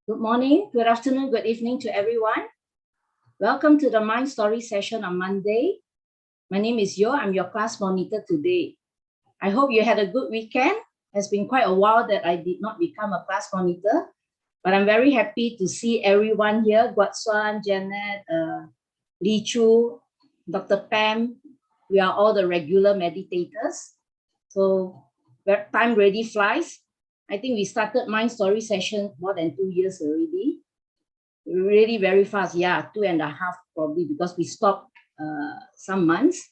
Good morning, good afternoon, good evening to everyone. Welcome to the Mind Story session on Monday. My name is Yo. I'm your class monitor today. I hope you had a good weekend. It's been quite a while that I did not become a class monitor, but I'm very happy to see everyone here. Guat Suan, Janet, Lee Chu, Dr. Pam. We are all the regular meditators. So time really flies. I think we started Mind Story session more than 2 years already. Really very fast. Yeah, 2.5 probably, because we stopped some months.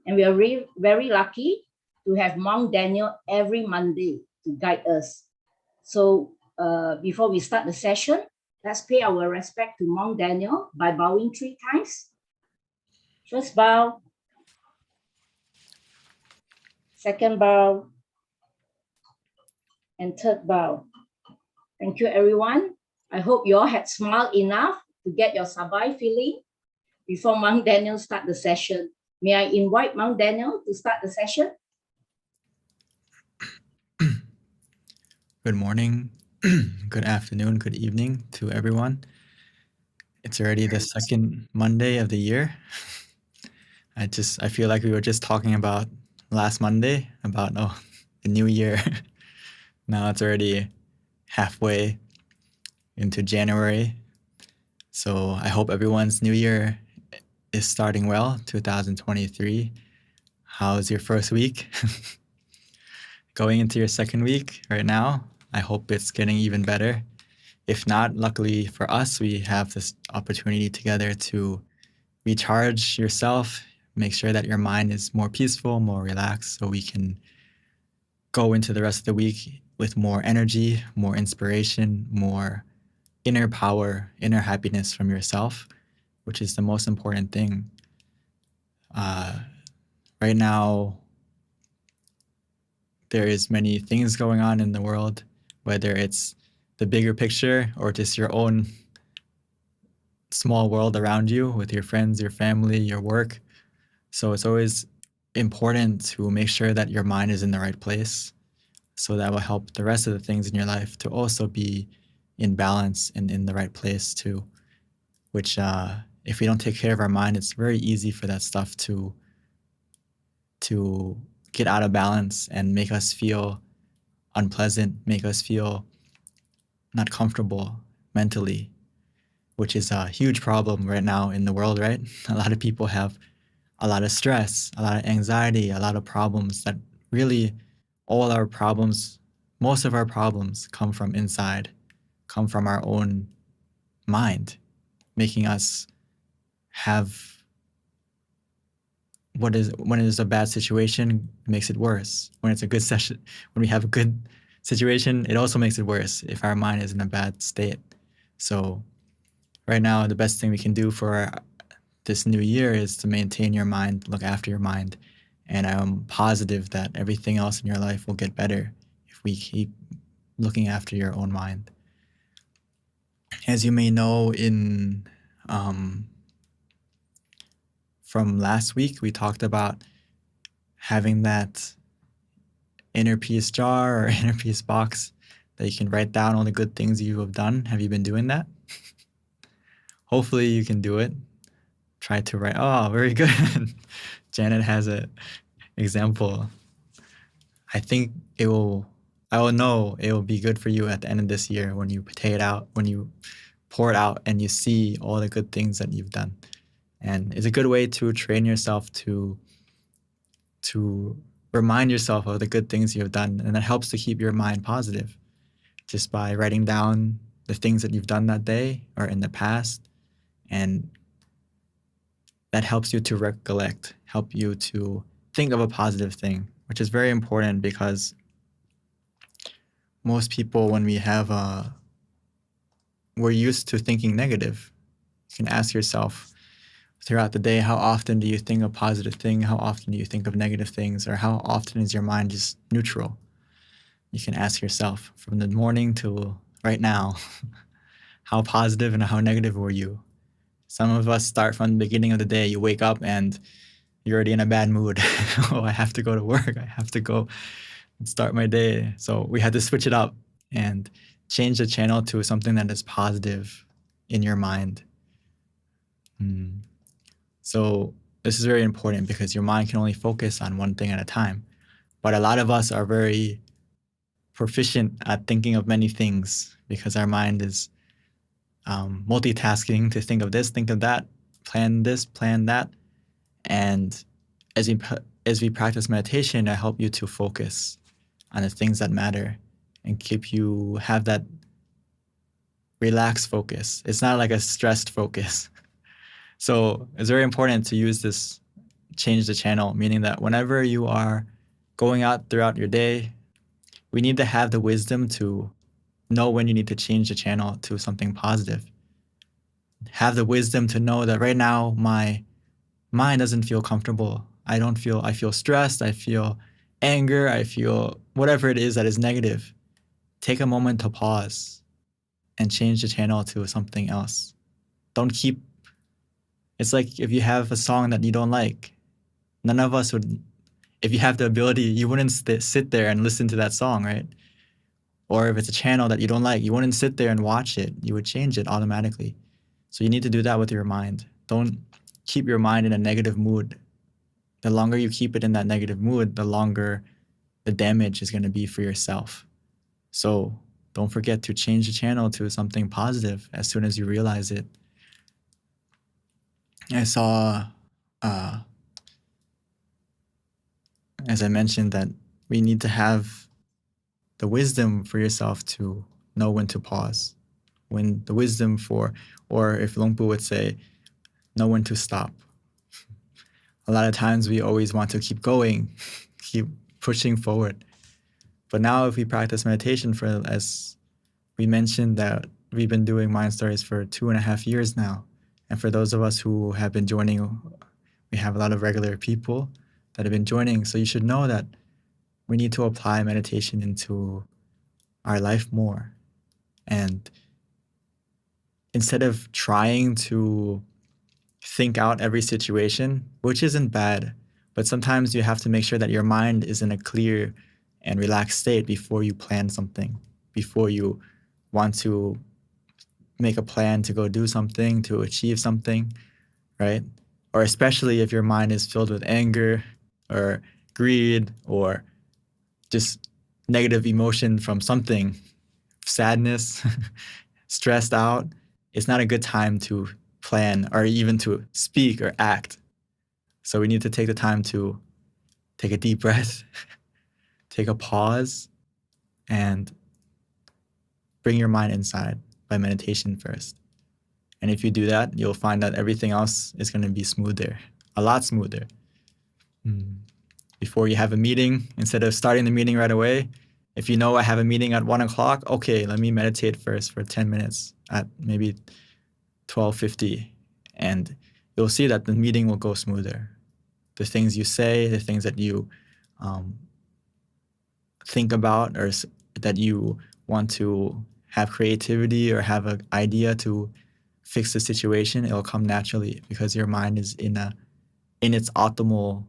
And we are really very lucky to have Monk Daniel every Monday to guide us. So before we start the session, let's pay our respect to Monk Daniel by bowing 3 times. First bow, second bow, and third bow. Thank you, everyone. I hope you all had smiled enough to get your sabai feeling before Monk Daniel start the session. May I invite Monk Daniel to start the session? Good morning, good afternoon, good evening to everyone. It's already the second Monday of the year. I feel like we were just talking about last Monday about the new year. Now it's already halfway into January. So I hope everyone's new year is starting well, 2023. How's your first week? Going into your second week right now. I hope it's getting even better. If not, luckily for us, we have this opportunity together to recharge yourself, make sure that your mind is more peaceful, more relaxed, so we can go into the rest of the week with more energy, more inspiration, more inner power, inner happiness from yourself, which is the most important thing. Right now, there is many things going on in the world, whether it's the bigger picture or just your own small world around you with your friends, your family, your work. So it's always important to make sure that your mind is in the right place. So that will help the rest of the things in your life to also be in balance and in the right place too. Which if we don't take care of our mind, it's very easy for that stuff to get out of balance and make us feel unpleasant, make us feel not comfortable mentally, which is a huge problem right now in the world, right? A lot of people have a lot of stress, a lot of anxiety, a lot of problems that really all our problems, most of our problems come from inside, come from our own mind, making us have when it is a bad situation, it makes it worse. When it's a good session, when we have a good situation, it also makes it worse if our mind is in a bad state. So right now, the best thing we can do for this new year is to maintain your mind, look after your mind. And I'm positive that everything else in your life will get better if we keep looking after your own mind. As you may know, from last week, we talked about having that inner peace jar or inner peace box that you can write down all the good things you have done. Have you been doing that? Hopefully you can do it. Try to write. Oh, very good. Janet has an example. I will know it will be good for you at the end of this year when you pour it out and you see all the good things that you've done. And it's a good way to train yourself to remind yourself of the good things you have done. And that helps to keep your mind positive just by writing down the things that you've done that day or in the past. And that helps you to recollect, help you to think of a positive thing, which is very important because most people, when we're used to thinking negative. You can ask yourself throughout the day, how often do you think a positive thing? How often do you think of negative things? Or how often is your mind just neutral? You can ask yourself from the morning till right now, how positive and how negative were you? Some of us start from the beginning of the day. You wake up and you're already in a bad mood. Oh, I have to go to work. I have to go and start my day. So we had to switch it up and change the channel to something that is positive in your mind. So this is very important because your mind can only focus on one thing at a time. But a lot of us are very proficient at thinking of many things because our mind is multitasking to think of this, think of that, plan this, plan that. And as we practice meditation, I help you to focus on the things that matter and keep you have that relaxed focus. It's not like a stressed focus. So it's very important to use this change the channel, meaning that whenever you are going out throughout your day, we need to have the wisdom to know when you need to change the channel to something positive. Have the wisdom to know that right now my mind doesn't feel comfortable. I feel stressed, I feel anger, I feel whatever it is that is negative. Take a moment to pause and change the channel to something else. It's like if you have a song that you don't like, none of us would, if you have the ability, you wouldn't sit there and listen to that song, right? Or if it's a channel that you don't like, you wouldn't sit there and watch it. You would change it automatically. So you need to do that with your mind. Don't keep your mind in a negative mood. The longer you keep it in that negative mood, the longer the damage is going to be for yourself. So don't forget to change the channel to something positive as soon as you realize it. I saw, as I mentioned, that we need to have the wisdom for yourself to know when to pause, when the wisdom for, or if Longpu would say, know when to stop. A lot of times we always want to keep going, keep pushing forward. But now if we practice meditation for, as we mentioned, that we've been doing Mind Stories for 2.5 years now. And for those of us who have been joining, we have a lot of regular people that have been joining. So you should know that we need to apply meditation into our life more. And instead of trying to think out every situation, which isn't bad, but sometimes you have to make sure that your mind is in a clear and relaxed state before you plan something, before you want to make a plan to go do something, to achieve something, right? Or especially if your mind is filled with anger or greed or just negative emotion from something, sadness, stressed out, it's not a good time to plan or even to speak or act. So we need to take the time to take a deep breath, take a pause, and bring your mind inside by meditation first. And if you do that, you'll find that everything else is going to be smoother, a lot smoother. Before you have a meeting, instead of starting the meeting right away, if you know I have a meeting at 1 o'clock, okay, let me meditate first for 10 minutes at maybe 12:50, and you'll see that the meeting will go smoother. The things you say, the things that you think about, or that you want to have creativity or have an idea to fix the situation, it'll come naturally because your mind is in its optimal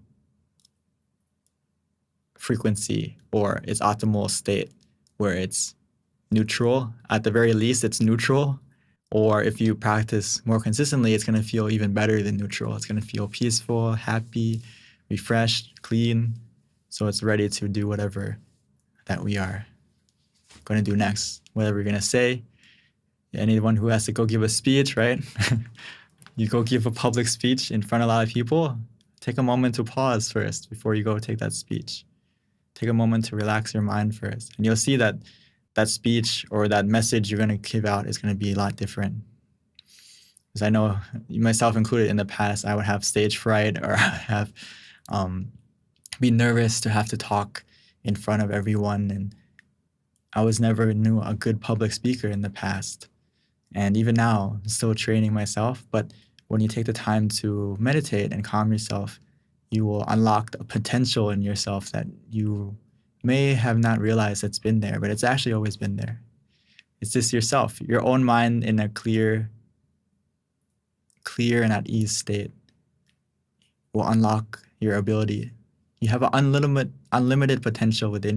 frequency or its optimal state where it's neutral. At the very least, it's neutral. Or if you practice more consistently, it's going to feel even better than neutral. It's going to feel peaceful, happy, refreshed, clean. So it's ready to do whatever that we are going to do next, whatever you're going to say. Anyone who has to go give a speech, right? You go give a public speech in front of a lot of people, take a moment to pause first before you go take that speech. Take a moment to relax your mind first. And you'll see that that speech or that message you're going to give out is going to be a lot different. Because I know, myself included, in the past, I would have stage fright or have be nervous to have to talk in front of everyone. And I was never a good public speaker in the past. And even now, I'm still training myself. But when you take the time to meditate and calm yourself, you will unlock a potential in yourself that you may have not realized that's been there, but it's actually always been there. It's just yourself, your own mind in a clear and at ease state will unlock your ability. You have an unlimited potential within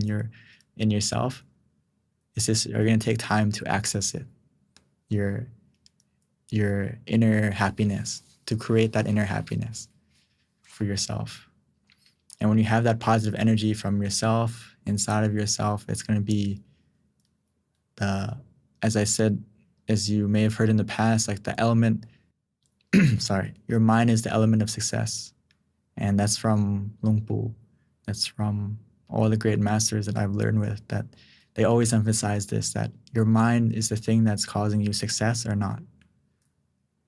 yourself. you're going to take time to access it, your inner happiness, to create that inner happiness for yourself. And when you have that positive energy from yourself, inside of yourself, it's going to be as I said, as you may have heard in the past, like the element, sorry, your mind is the element of success. And that's from Lung Pu. That's from all the great masters that I've learned with, that they always emphasize this, that your mind is the thing that's causing you success or not.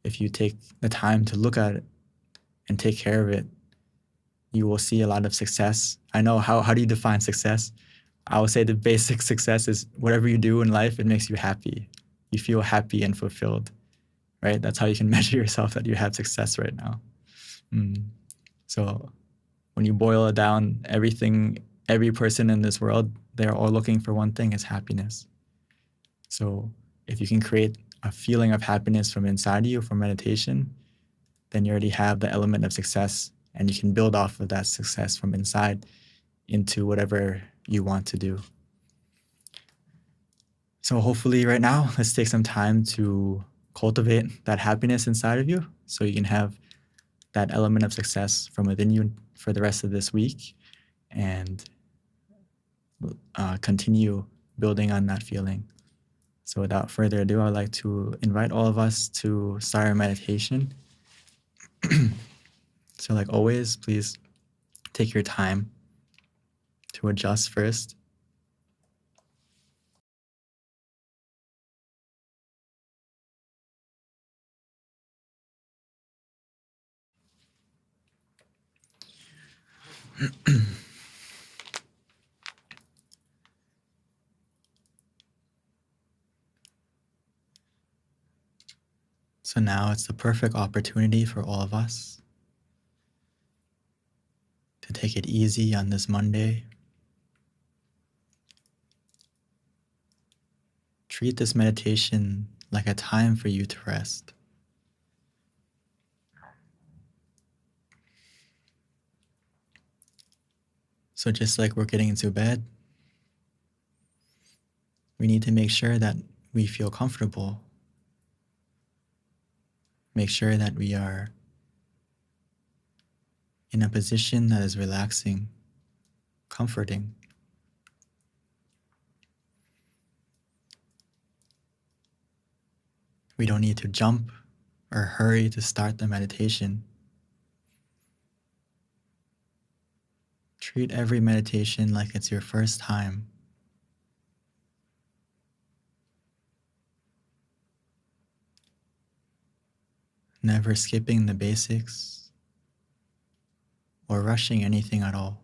If you take the time to look at it and take care of it, you will see a lot of success. I know, how do you define success? I would say the basic success is whatever you do in life, it makes you happy. You feel happy and fulfilled, right? That's how you can measure yourself that you have success right now. So when you boil it down, every person in this world, they're all looking for one thing, is happiness. So if you can create a feeling of happiness from inside you from meditation, then you already have the element of success, and you can build off of that success from inside into whatever you want to do. So hopefully right now, let's take some time to cultivate that happiness inside of you so you can have that element of success from within you for the rest of this week, and continue building on that feeling. So without further ado, I'd like to invite all of us to start our meditation. So like always, please take your time to adjust first. So now it's the perfect opportunity for all of us to take it easy on this Monday. Treat this meditation like a time for you to rest. So just like we're getting into bed, we need to make sure that we feel comfortable. Make sure that we are in a position that is relaxing, comforting. We don't need to jump or hurry to start the meditation. Treat every meditation like it's your first time. Never skipping the basics or rushing anything at all.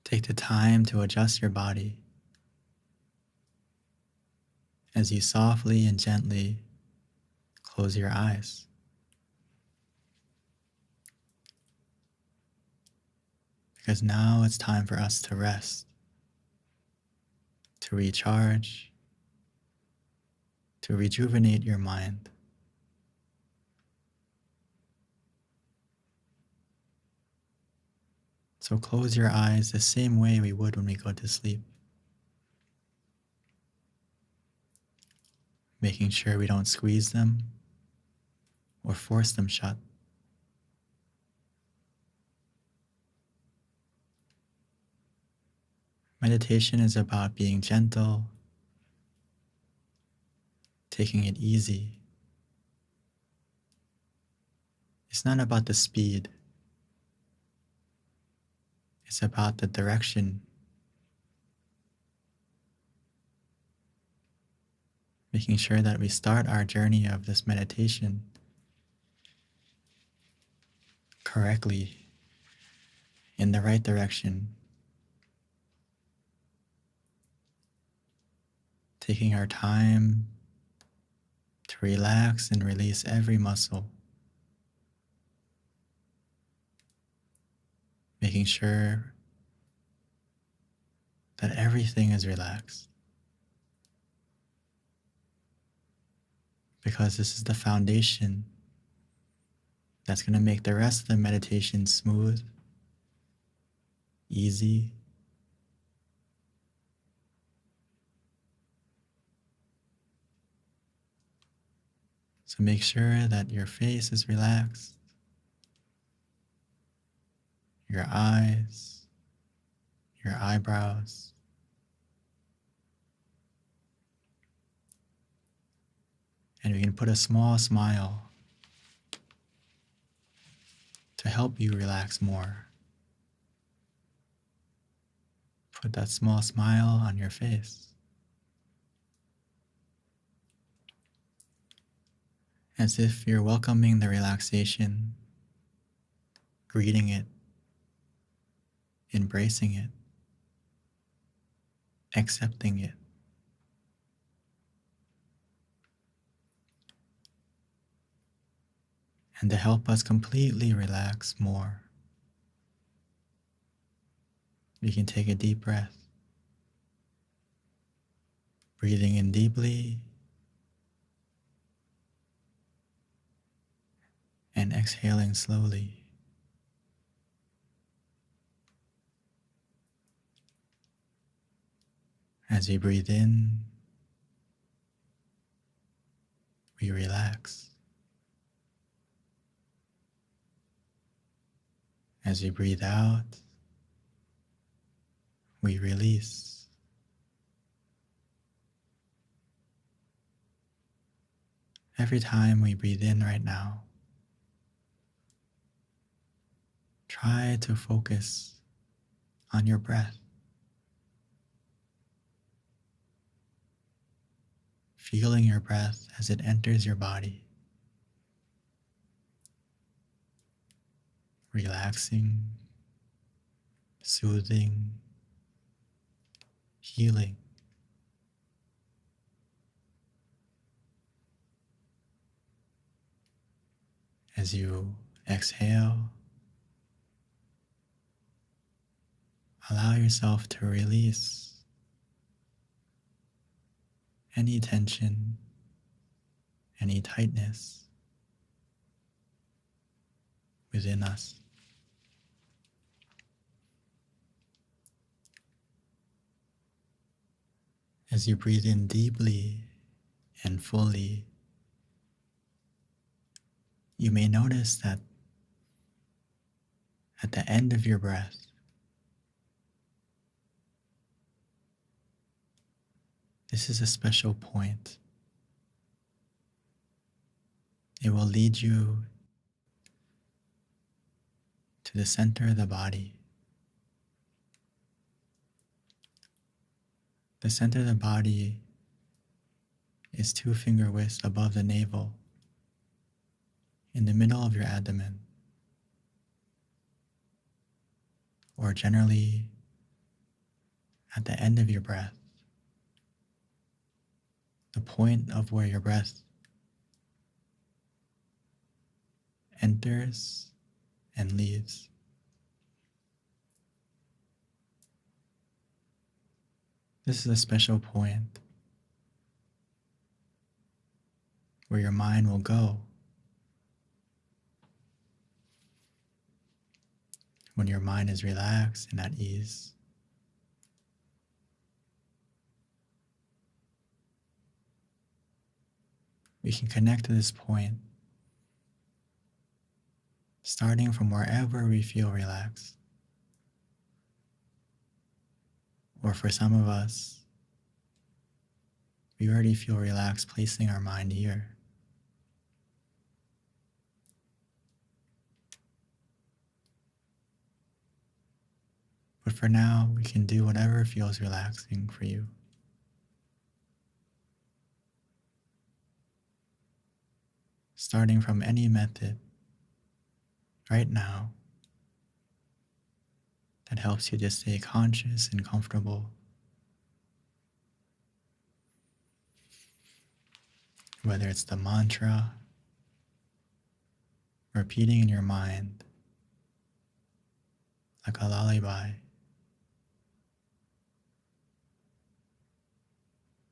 Take the time to adjust your body as you softly and gently close your eyes. Because now it's time for us to rest, to recharge, to rejuvenate your mind. So close your eyes the same way we would when we go to sleep, making sure we don't squeeze them or force them shut. Meditation is about being gentle, taking it easy. It's not about the speed. It's about the direction. Making sure that we start our journey of this meditation correctly, in the right direction. Taking our time to relax and release every muscle. Making sure that everything is relaxed. Because this is the foundation that's going to make the rest of the meditation smooth easy. So make sure that your face is relaxed, your eyes, your eyebrows, and we can put a small smile to help you relax more. Put that small smile on your face, as if you're welcoming the relaxation, greeting it, embracing it, accepting it. And to help us completely relax more, we can take a deep breath, breathing in deeply and exhaling slowly. As we breathe in, we relax. As we breathe out, we release. Every time we breathe in right now, try to focus on your breath, feeling your breath as it enters your body, relaxing, soothing, healing. As you exhale, allow yourself to release any tension, any tightness within us. As you breathe in deeply and fully, you may notice that at the end of your breath, this is a special point. It will lead you to the center of the body. The center of the body is 2 finger widths above the navel, in the middle of your abdomen, or generally at the end of your breath, the point of where your breath enters and leaves. This is a special point where your mind will go when your mind is relaxed and at ease. We can connect to this point starting from wherever we feel relaxed. Or for some of us, we already feel relaxed placing our mind here. But for now, we can do whatever feels relaxing for you. Starting from any method right now that helps you to stay conscious and comfortable. Whether it's the mantra, repeating in your mind like a lullaby,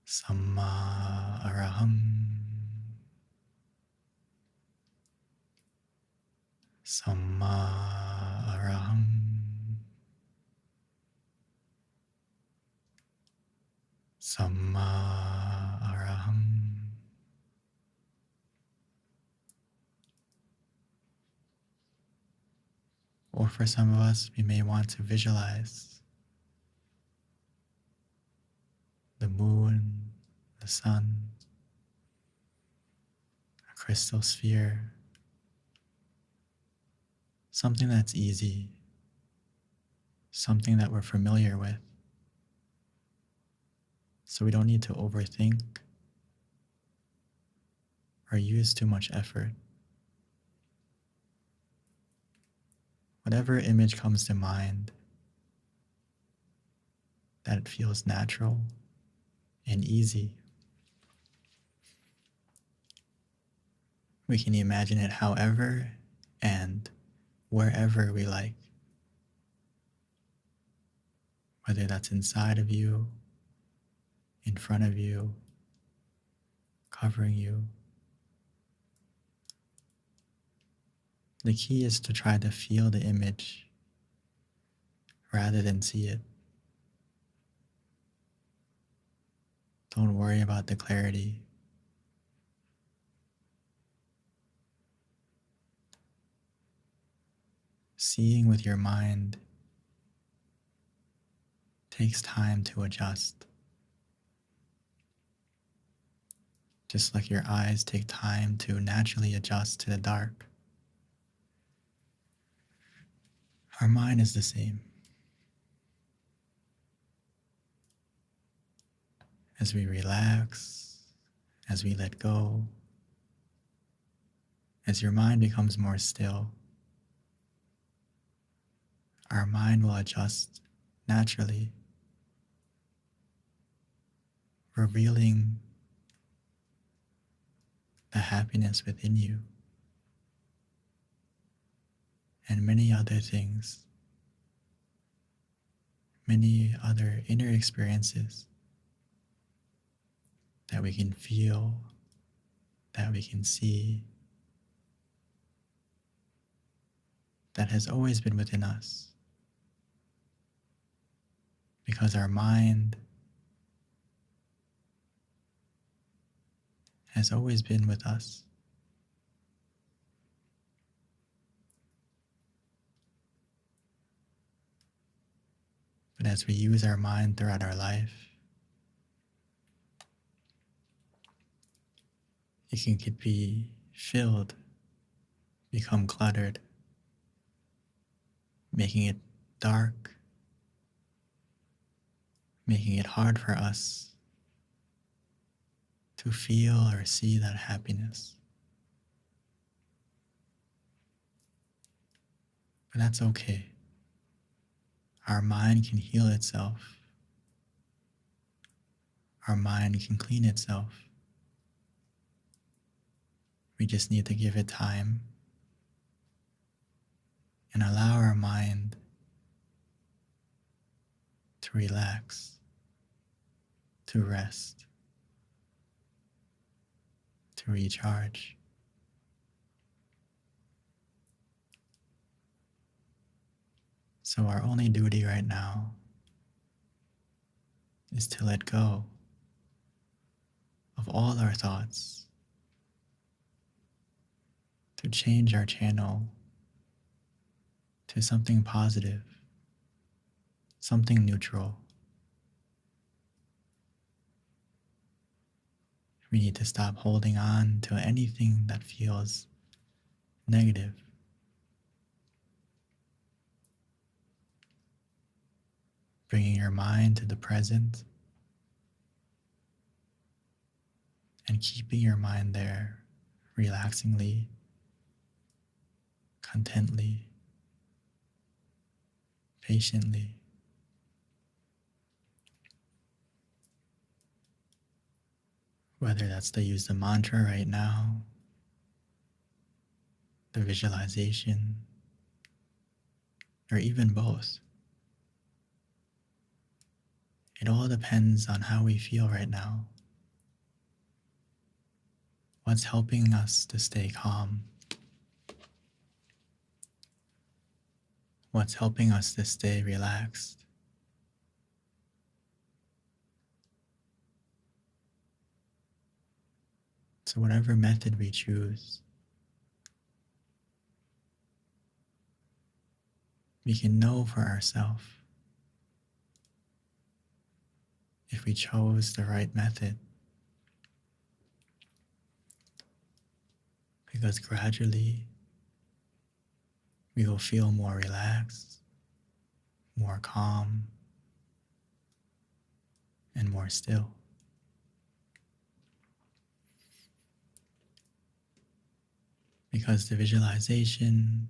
Samma Araham, Samma Araham, Samma Araham. Or for some of us, we may want to visualize the moon, the sun, a crystal sphere, something that's easy, something that we're familiar with. So we don't need to overthink or use too much effort. Whatever image comes to mind that it feels natural and easy, we can imagine it however and wherever we like, whether that's inside of you, in front of you, covering you. The key is to try to feel the image rather than see it. Don't worry about the clarity. Seeing with your mind takes time to adjust. Just like your eyes take time to naturally adjust to the dark. Our mind is the same. As we relax, as we let go, as your mind becomes more still, our mind will adjust naturally, revealing the happiness within you and many other things, many other inner experiences that we can feel, that we can see, that has always been within us. Because our mind has always been with us. But as we use our mind throughout our life, it can be filled, become cluttered, making it dark, making it hard for us to feel or see that happiness. But that's okay. Our mind can heal itself. Our mind can clean itself. We just need to give it time and allow our mind to relax, to rest, to recharge. So our only duty right now is to let go of all our thoughts, to change our channel to something positive, something neutral. We need to stop holding on to anything that feels negative. Bringing your mind to the present and keeping your mind there relaxingly, contently, patiently. Whether that's to use the mantra right now, the visualization, or even both. It all depends on how we feel right now. What's helping us to stay calm? What's helping us to stay relaxed? So whatever method we choose, we can know for ourselves if we chose the right method, because gradually we will feel more relaxed, more calm, and more still. Because the visualization,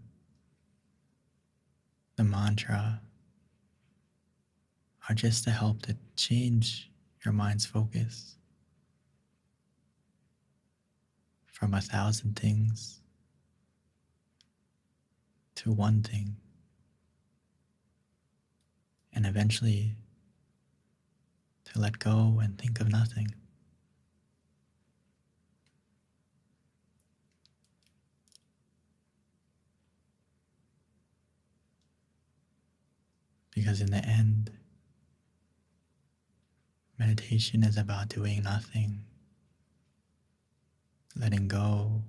the mantra, are just to help to change your mind's focus from 1,000 things to one thing, and eventually to let go and think of nothing. Because in the end, meditation is about doing nothing, letting go,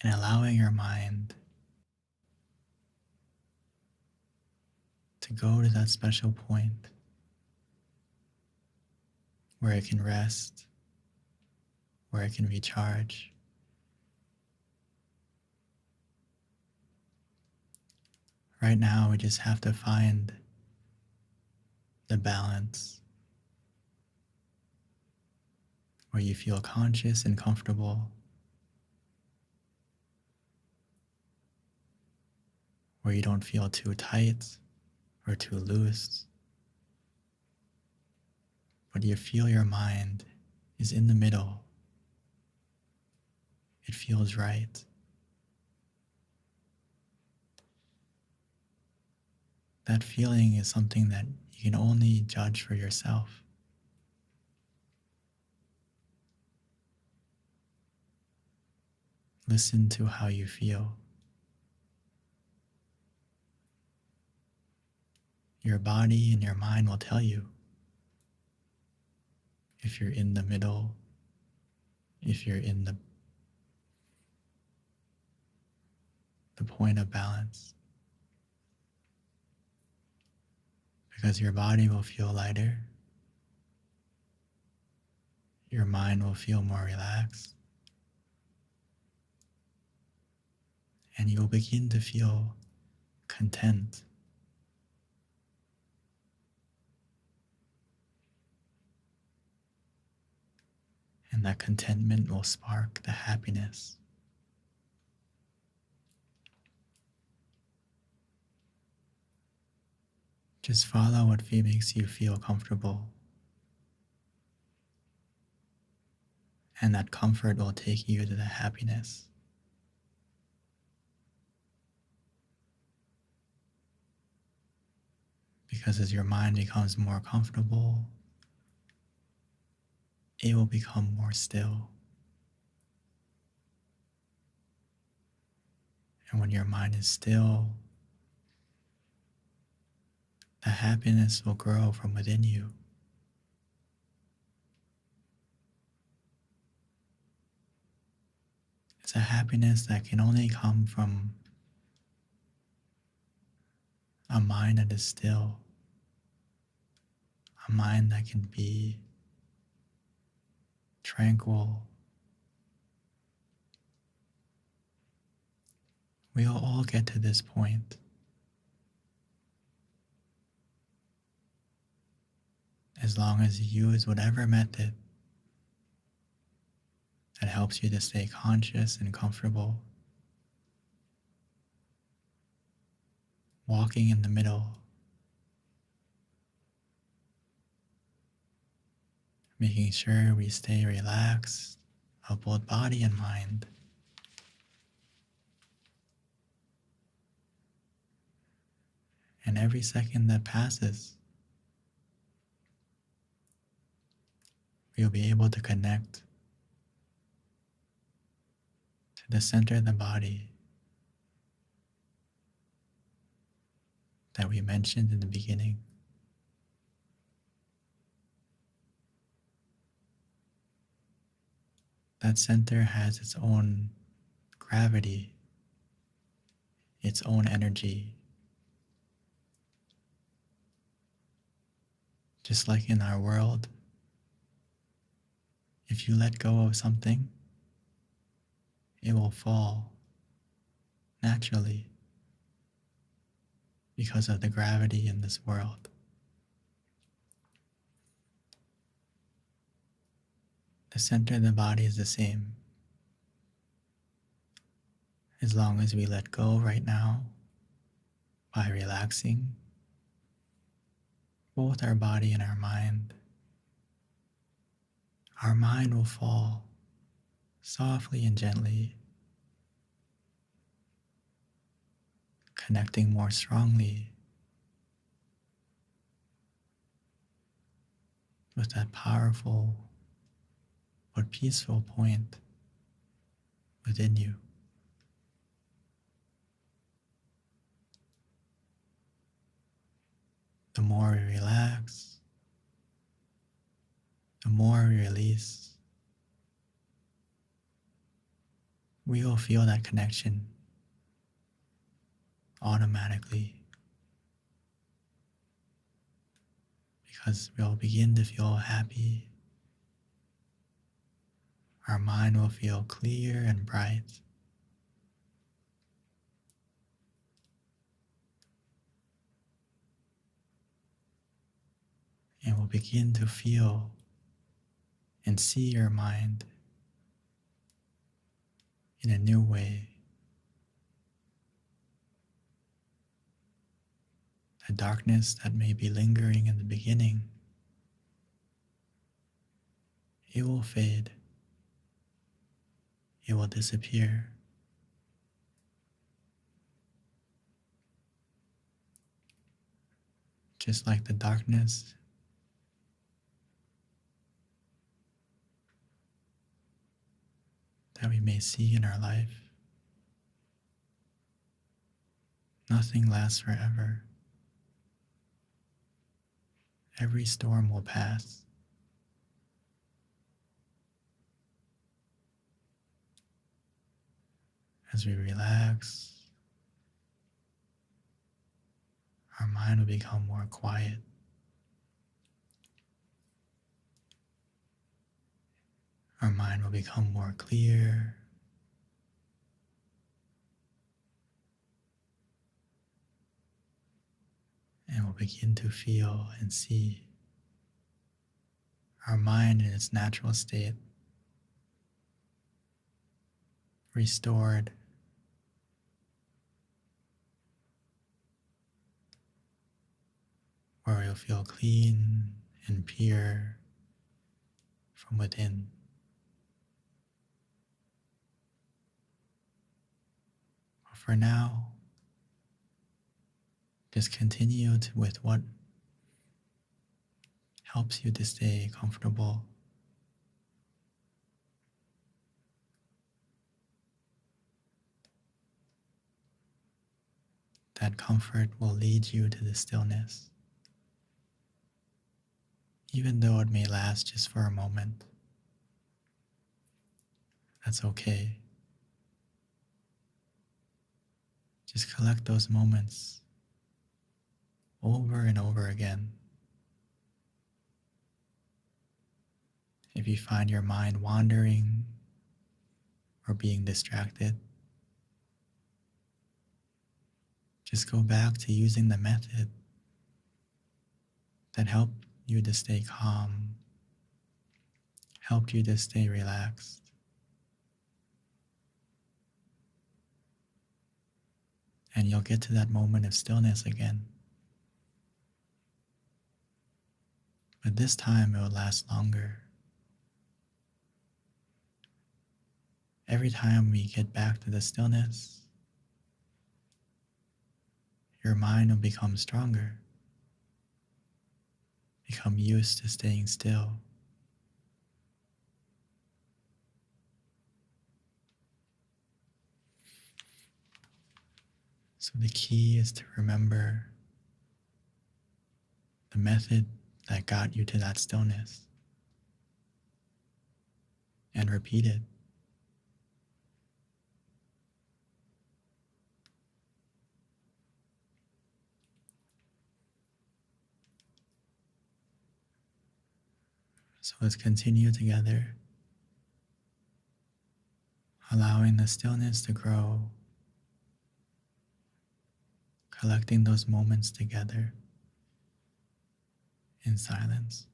and allowing your mind to go to that special point where it can rest, where it can recharge. Right now, we just have to find the balance where you feel conscious and comfortable, where you don't feel too tight or too loose, but you feel your mind is in the middle. It feels right. That feeling is something that you can only judge for yourself. Listen to how you feel. Your body and your mind will tell you if you're in the middle, if you're in the point of balance. Because your body will feel lighter, your mind will feel more relaxed, and you will begin to feel content. And that contentment will spark the happiness. Just follow what makes you feel comfortable. And that comfort will take you to the happiness. Because as your mind becomes more comfortable, it will become more still. And when your mind is still, the happiness will grow from within you. It's a happiness that can only come from a mind that is still, a mind that can be tranquil. We'll all get to this point. As long as you use whatever method that helps you to stay conscious and comfortable. Walking in the middle, making sure we stay relaxed of both body and mind. And every second that passes, we'll be able to connect to the center of the body that we mentioned in the beginning. that center has its own gravity, its own energy. Just like in our world, if you let go of something, it will fall naturally because of the gravity in this world. The center of the body is the same. As long as we let go right now by relaxing both our body and our mind will fall softly and gently, connecting more strongly with that powerful but peaceful point within you. The more we relax, the more we release, we will feel that connection automatically, because we'll begin to feel happy. Our mind will feel clear and bright. And we'll begin to feel and see your mind in a new way. The darkness that may be lingering in the beginning, it will fade. It will disappear. Just like the darkness that we may see in our life. Nothing lasts forever. Every storm will pass. As we relax, our mind will become more quiet. Our mind will become more clear. And we'll begin to feel and see our mind in its natural state, restored, where we'll feel clean and pure from within. But for now, just continue with what helps you to stay comfortable. That comfort will lead you to the stillness, even though it may last just for a moment. That's okay. Just collect those moments over and over again. If you find your mind wandering or being distracted, just go back to using the method that helped you to stay calm, helped you to stay relaxed. And you'll get to that moment of stillness again. But this time it will last longer. Every time we get back to the stillness, your mind will become stronger, become used to staying still. So the key is to remember the method that got you to that stillness and repeat it So let's continue together, allowing the stillness to grow, collecting those moments together in silence.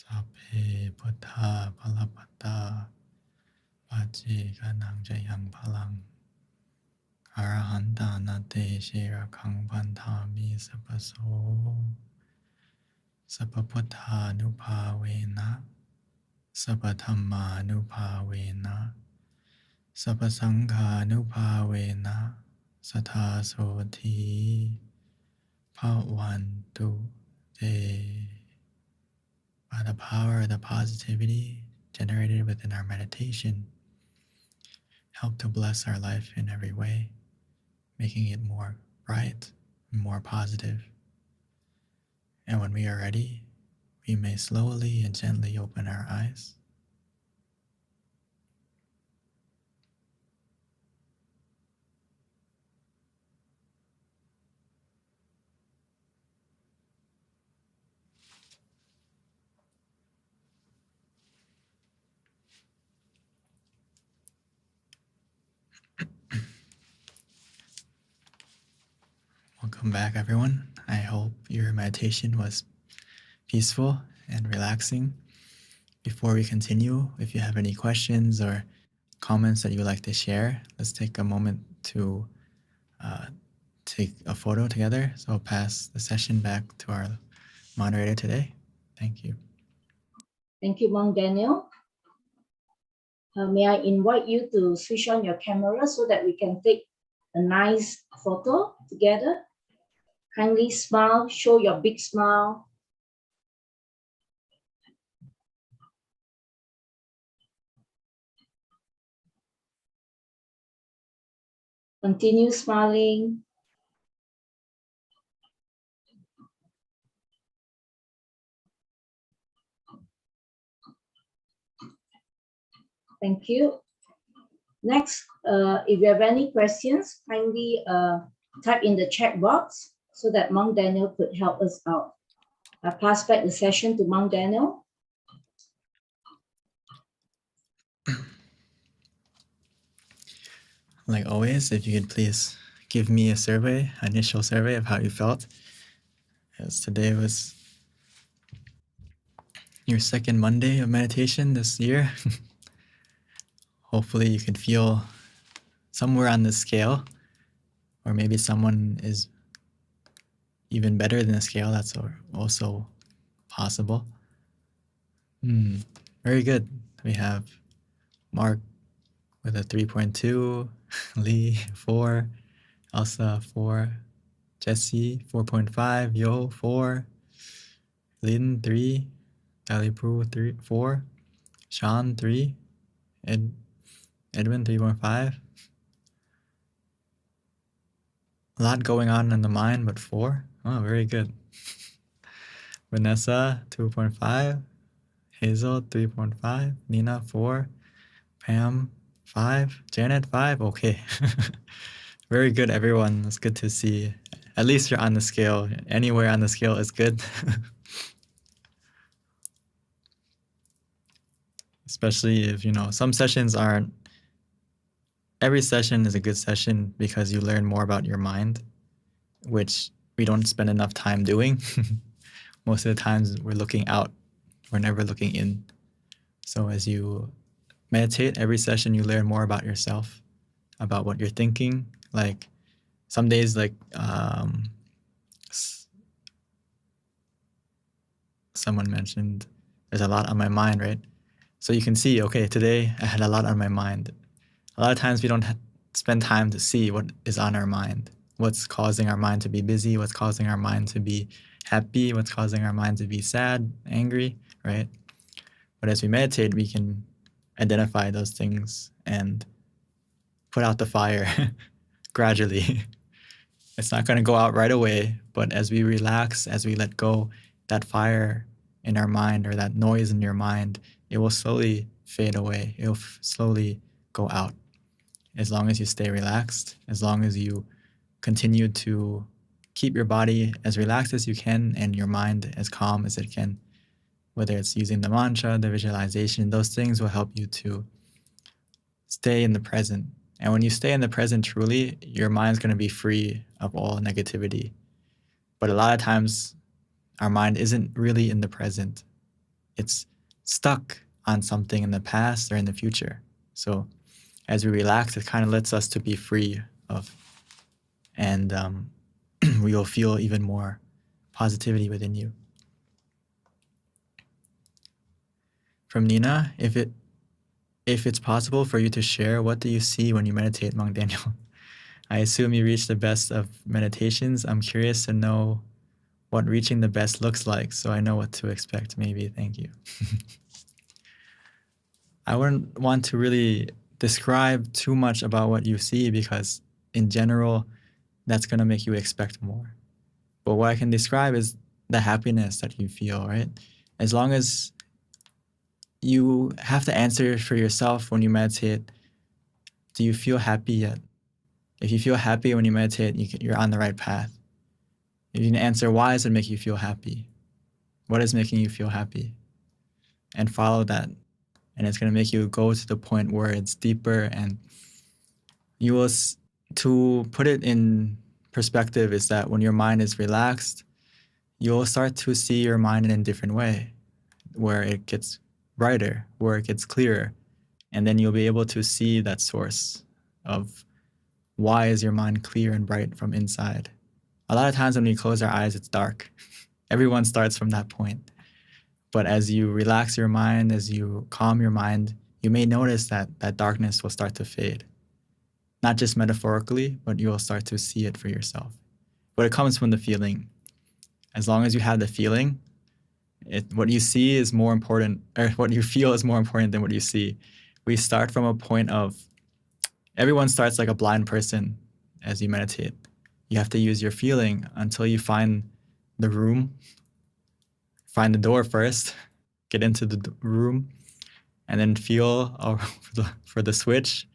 Sape Buddha Palapata Pachi Ganang Jayang Palang Arahanta Nate Shira Kang Pantami Sapaso Sapaputta Nupavena Sapathamma Nupavena Sapasangha Nupavena Sathasoti Pawantu Te. By the power of the positivity generated within our meditation, help to bless our life in every way, making it more bright and more positive. And when we are ready, we may slowly and gently open our eyes. Welcome back, everyone. I hope your meditation was peaceful and relaxing. Before we continue, if you have any questions or comments that you would like to share, let's take a moment to take a photo together. So I'll pass the session back to our moderator today. Thank you. Thank you, Monk Daniel. May I invite you to switch on your camera so that we can take a nice photo together? Kindly smile, show your big smile. Continue smiling. Thank you. Next, if you have any questions, kindly type in the chat box so that Monk Daniel could help us out. I pass back the session to Monk Daniel. Like always, if you could please give me a survey, initial survey of how you felt, as today was your second Monday of meditation this year. Hopefully you can feel somewhere on the scale, or maybe someone is even better than the scale. That's also possible. Very good. We have Mark with a 3.2, Lee 4, Elsa 4, Jesse 4.5, Yo 4, Lynn 3, Galipru 3, 4, Sean 3, Edwin 3.5. A lot going on in the mind, but 4. Oh, very good. Vanessa 2.5, Hazel 3.5, Nina 4, Pam 5, Janet 5. Okay. Very good, everyone. It's good to see. At least you're on the scale. Anywhere on the scale is good. Especially if, some sessions aren't. Every session is a good session because you learn more about your mind, which we don't spend enough time doing. Most of the times we're looking out. We're never looking in. So as you meditate, every session you learn more about yourself, about what you're thinking. Like some days, someone mentioned there's a lot on my mind, right? So you can see, okay, today I had a lot on my mind. A lot of times we don't spend time to see what is on our mind, what's causing our mind to be busy, what's causing our mind to be happy, what's causing our mind to be sad, angry, right? But as we meditate, we can identify those things and put out the fire gradually. It's not going to go out right away, but as we relax, as we let go, that fire in our mind or that noise in your mind, it will slowly fade away. It will slowly go out. As long as you stay relaxed, as long as you continue to keep your body as relaxed as you can and your mind as calm as it can, whether it's using the mantra, the visualization, those things will help you to stay in the present. And when you stay in the present truly, your mind's going to be free of all negativity. But a lot of times, our mind isn't really in the present. it's stuck on something in the past or in the future. So as we relax, it kind of lets us to be free of, and we will feel even more positivity within you. From Nina, if it's possible for you to share, what do you see when you meditate, Monk Daniel? I assume you reach the best of meditations. I'm curious to know what reaching the best looks like, so I know what to expect. Maybe. Thank you. I wouldn't want to really describe too much about what you see, because in general, that's going to make you expect more. But what I can describe is the happiness that you feel, right? As long as you have to answer for yourself when you meditate, do you feel happy yet? If you feel happy when you meditate, you're on the right path. If you can answer, why does it make you feel happy? What is making you feel happy? And follow that. And it's going to make you go to the point where it's deeper, and you will, to put it in perspective, is that when your mind is relaxed, you'll start to see your mind in a different way, where it gets brighter, where it gets clearer. And then you'll be able to see that source of why is your mind clear and bright from inside. A lot of times when we close our eyes, it's dark. Everyone starts from that point. But as you relax your mind, as you calm your mind, you may notice that that darkness will start to fade. Not just metaphorically, but you will start to see it for yourself. But it comes from the feeling. As long as you have the feeling, what you see is more important, or what you feel is more important than what you see. We start from a point of, everyone starts like a blind person as you meditate. You have to use your feeling until you find the room, find the door first, get into the room, and then feel for the switch.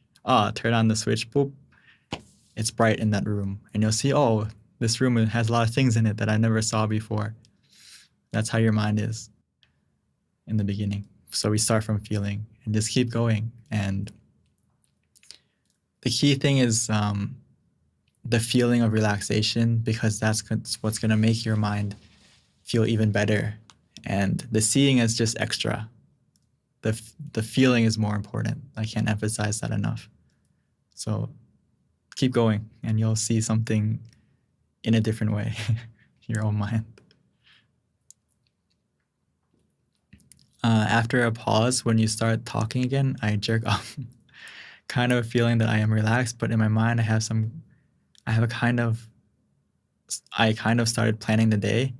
Turn on the switch, boop. It's bright in that room. And you'll see, this room has a lot of things in it that I never saw before. That's how your mind is in the beginning. So we start from feeling and just keep going. And the key thing is the feeling of relaxation, because that's what's going to make your mind feel even better. And the seeing is just extra. The feeling is more important. I can't emphasize that enough. So keep going, and you'll see something in a different way, your own mind. After a pause, when you start talking again, I jerk off. Kind of feeling that I am relaxed, but in my mind, I kind of started planning the day.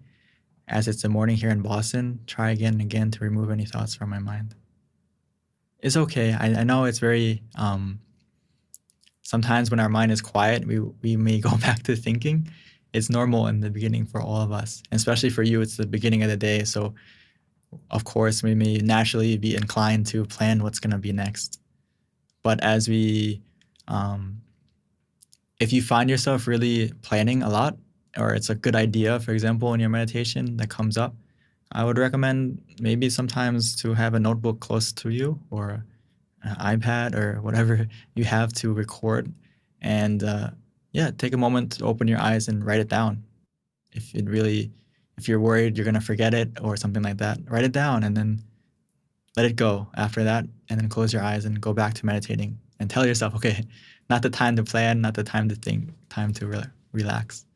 As it's the morning here in Boston, try again and again to remove any thoughts from my mind. It's okay. I know it's very, sometimes when our mind is quiet, we may go back to thinking. It's normal in the beginning for all of us, and especially for you, it's the beginning of the day. So of course, we may naturally be inclined to plan what's going to be next. But as if you find yourself really planning a lot, or it's a good idea, for example, in your meditation that comes up, I would recommend maybe sometimes to have a notebook close to you, or an iPad, or whatever you have to record. And take a moment to open your eyes and write it down. If you're worried you're going to forget it or something like that, write it down and then let it go after that, and then close your eyes and go back to meditating and tell yourself, okay, not the time to plan, not the time to think, time to relax.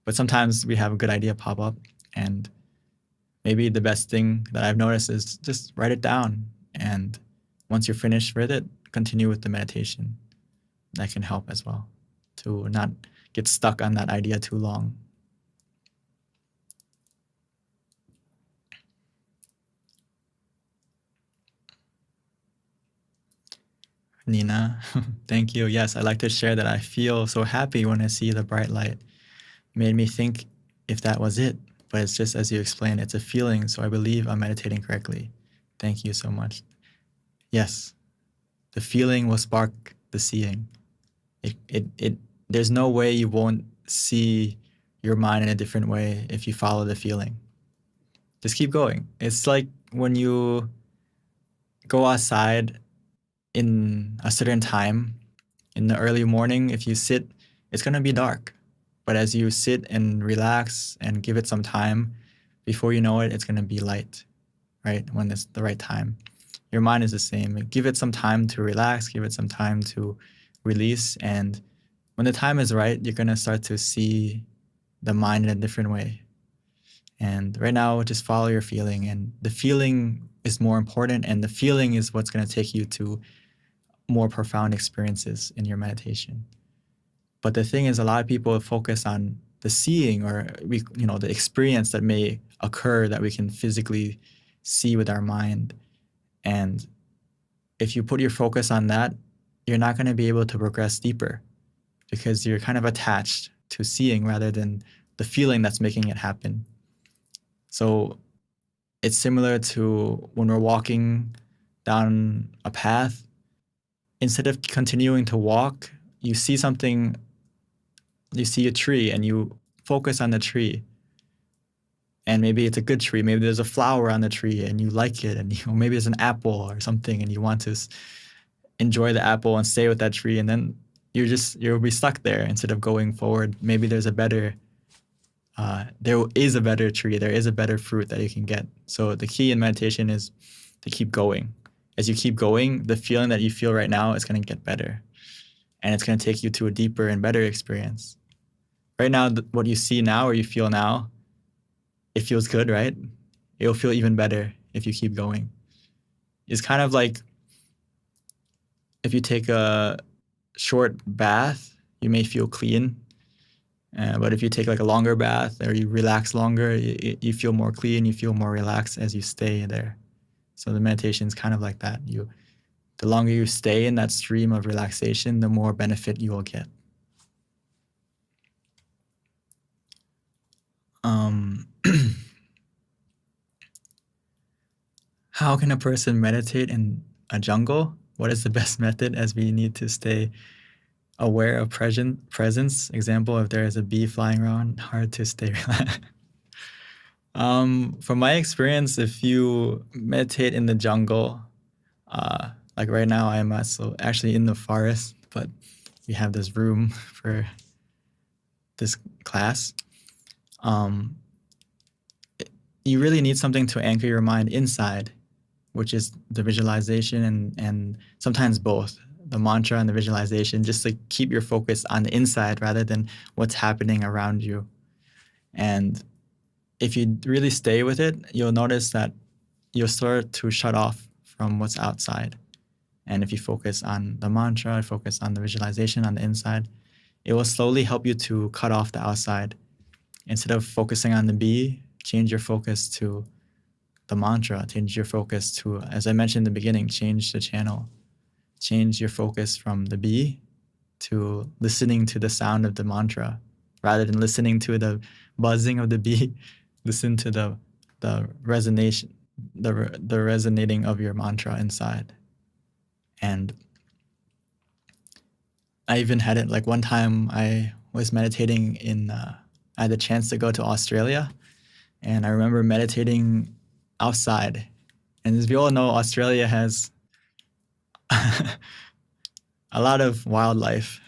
But sometimes we have a good idea pop up, and maybe the best thing that I've noticed is just write it down. And once you're finished with it, continue with the meditation. That can help as well, to not get stuck on that idea too long. Nina, thank you. Yes, I like to share that I feel so happy when I see the bright light. It made me think if that was it, but it's just as you explained, it's a feeling, so I believe I'm meditating correctly. Thank you so much. Yes, the feeling will spark the seeing. There's no way you won't see your mind in a different way if you follow the feeling. Just keep going. It's like when you go outside in a certain time, in the early morning, if you sit, it's going to be dark. But as you sit and relax and give it some time, before you know it, it's going to be light. right? When it's the right time. Your mind is the same. Give it some time to relax, give it some time to release. And when the time is right, you're going to start to see the mind in a different way. And right now, just follow your feeling. And the feeling is more important. And the feeling is what's going to take you to more profound experiences in your meditation. But the thing is, a lot of people focus on the seeing or the experience that may occur that we can physically see with our mind. And if you put your focus on that, you're not going to be able to progress deeper because you're kind of attached to seeing rather than the feeling that's making it happen. So it's similar to when we're walking down a path. Instead of continuing to walk, you see something, you see a tree and you focus on the tree. And maybe it's a good tree. Maybe there's a flower on the tree and you like it. And maybe it's an apple or something and you want to enjoy the apple and stay with that tree. And then you'll be stuck there instead of going forward. Maybe there is a better tree. There is a better fruit that you can get. So the key in meditation is to keep going. As you keep going, the feeling that you feel right now is going to get better. And it's going to take you to a deeper and better experience. Right now, what you see now or you feel now, it feels good, right? It'll feel even better if you keep going. It's kind of like if you take a short bath, you may feel clean. But if you take like a longer bath or you relax longer, you feel more clean, you feel more relaxed as you stay there. So the meditation is kind of like that. The longer you stay in that stream of relaxation, the more benefit you will get. How can a person meditate in a jungle? What is the best method as we need to stay aware of presence? Example, if there is a bee flying around, hard to stay relaxed. From my experience, if you meditate in the jungle, like right now I'm actually in the forest, but we have this room for this class. You really need something to anchor your mind inside, which is the visualization and sometimes both, the mantra and the visualization, just to keep your focus on the inside rather than what's happening around you. And if you really stay with it, you'll notice that you'll start to shut off from what's outside. And if you focus on the mantra, focus on the visualization on the inside, it will slowly help you to cut off the outside. Instead of focusing on the bee, change your focus to the mantra, change your focus to, as I mentioned in the beginning, change the channel. Change your focus from the bee to listening to the sound of the mantra. Rather than listening to the buzzing of the bee, listen to the resonation, the resonating of your mantra inside. And I even had it like one time I was meditating I had the chance to go to Australia, and I remember meditating outside. And as we all know, Australia has a lot of wildlife.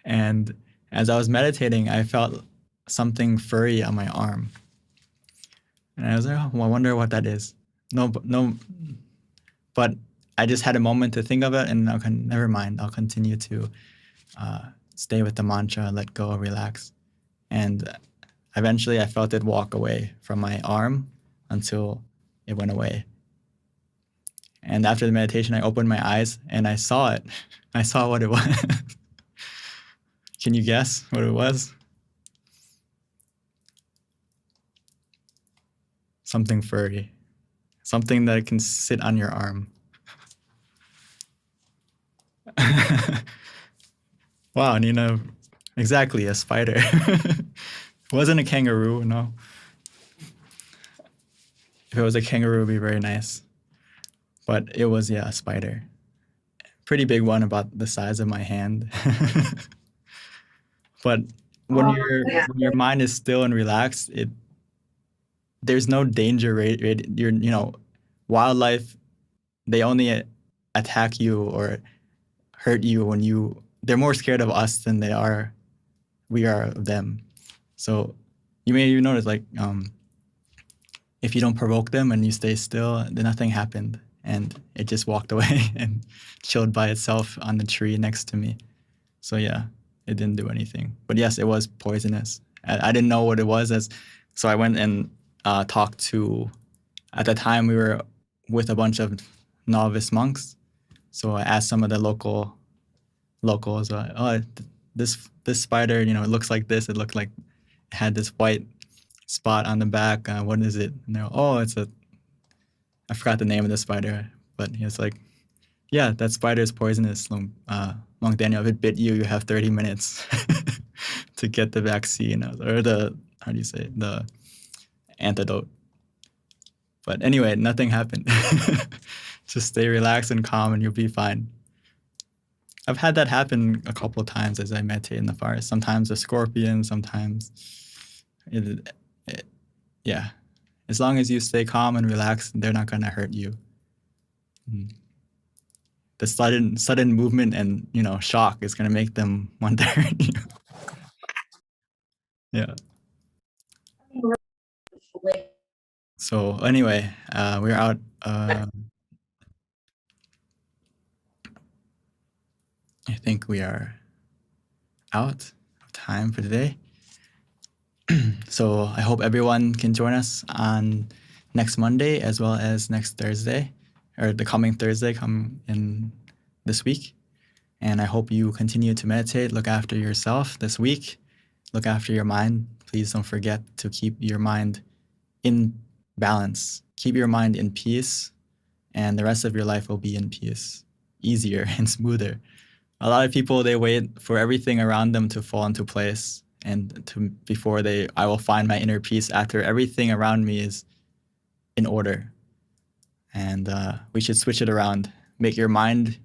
And as I was meditating, I felt something furry on my arm. And I was like, oh, I wonder what that is. But I just had a moment to think of it, and never mind. I'll continue to stay with the mantra, let go, relax. And eventually I felt it walk away from my arm until it went away. And after the meditation, I opened my eyes and I saw it. I saw what it was. Can you guess what it was? Something furry. Something that can sit on your arm. Wow, Nina, exactly, a spider. It wasn't a kangaroo, no. If it was a kangaroo, it would be very nice. But it was, a spider. Pretty big one, about the size of my hand. But when your mind is still and relaxed, there's no danger. Wildlife, they only attack you or hurt you when they're more scared of us than we are of them. So you may even notice, like, if you don't provoke them and you stay still, then nothing happened. And it just walked away and chilled by itself on the tree next to me. So yeah, it didn't do anything. But yes, it was poisonous. I didn't know what it was. So I went and talked to, at the time we were with a bunch of novice monks. So I asked some of the locals, this spider, it looks like this. It looked like it had this white spot on the back. What is it? And they're, I forgot the name of the spider, but he was like, yeah, that spider is poisonous. Monk Daniel, if it bit you, you have 30 minutes to get the vaccine or the antidote. But anyway, nothing happened. Just stay relaxed and calm and you'll be fine. I've had that happen a couple of times as I meditate in the forest. Sometimes a scorpion, sometimes yeah. As long as you stay calm and relaxed, they're not gonna hurt you. The sudden movement and shock is gonna make them want to hurt you. Yeah. So anyway, we're out. I think we are out of time for today. So I hope everyone can join us on next Monday as well as next Thursday, or the coming Thursday come in this week. And I hope you continue to meditate, look after yourself this week, look after your mind. Please don't forget to keep your mind in balance, keep your mind in peace, and the rest of your life will be in peace, easier and smoother. A lot of people, they wait for everything around them to fall into place and I will find my inner peace after everything around me is in order. And we should switch it around. Make your mind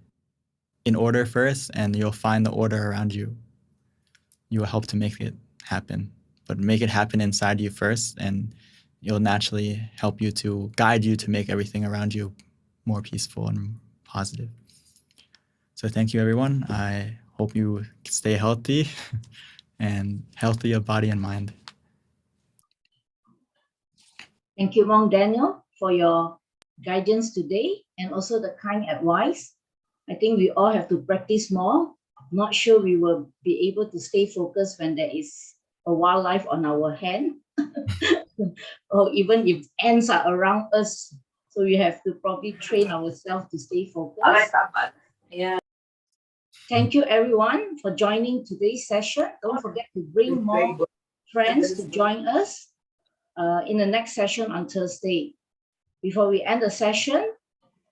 in order first, and you'll find the order around you. You will help to make it happen, but make it happen inside you first, and it'll naturally help you to guide you to make everything around you more peaceful and positive. So thank you, everyone. I hope you stay healthy and healthy of body and mind. Thank you, Monk Daniel, for your guidance today and also the kind advice. I think we all have to practice more. Not sure we will be able to stay focused when there is a wildlife on our hand, or even if ants are around us. So we have to probably train ourselves to stay focused. Yeah. Thank you, everyone, for joining today's session. Don't forget to bring more friends to join us in the next session on Thursday. Before we end the session,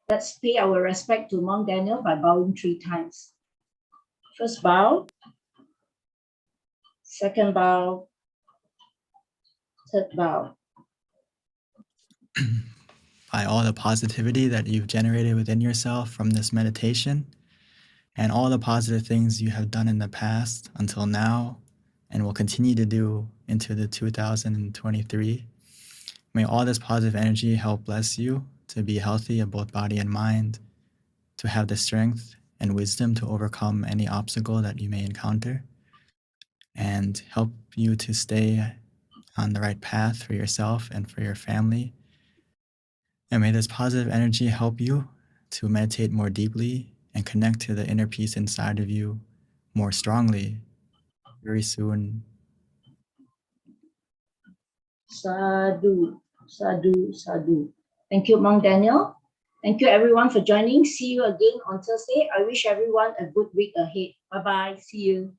let's pay our respect to Monk Daniel by bowing 3 times. First bow, second bow, third bow. By all the positivity that you've generated within yourself from this meditation, and all the positive things you have done in the past until now, and will continue to do into the 2023, may all this positive energy help bless you to be healthy of both body and mind, to have the strength and wisdom to overcome any obstacle that you may encounter, and help you to stay on the right path for yourself and for your family. And may this positive energy help you to meditate more deeply and connect to the inner peace inside of you more strongly very soon. Sadhu, sadhu, sadhu. Thank you, Monk Daniel. Thank you, everyone, for joining. See you again on Thursday. I wish everyone a good week ahead. Bye-bye. See you.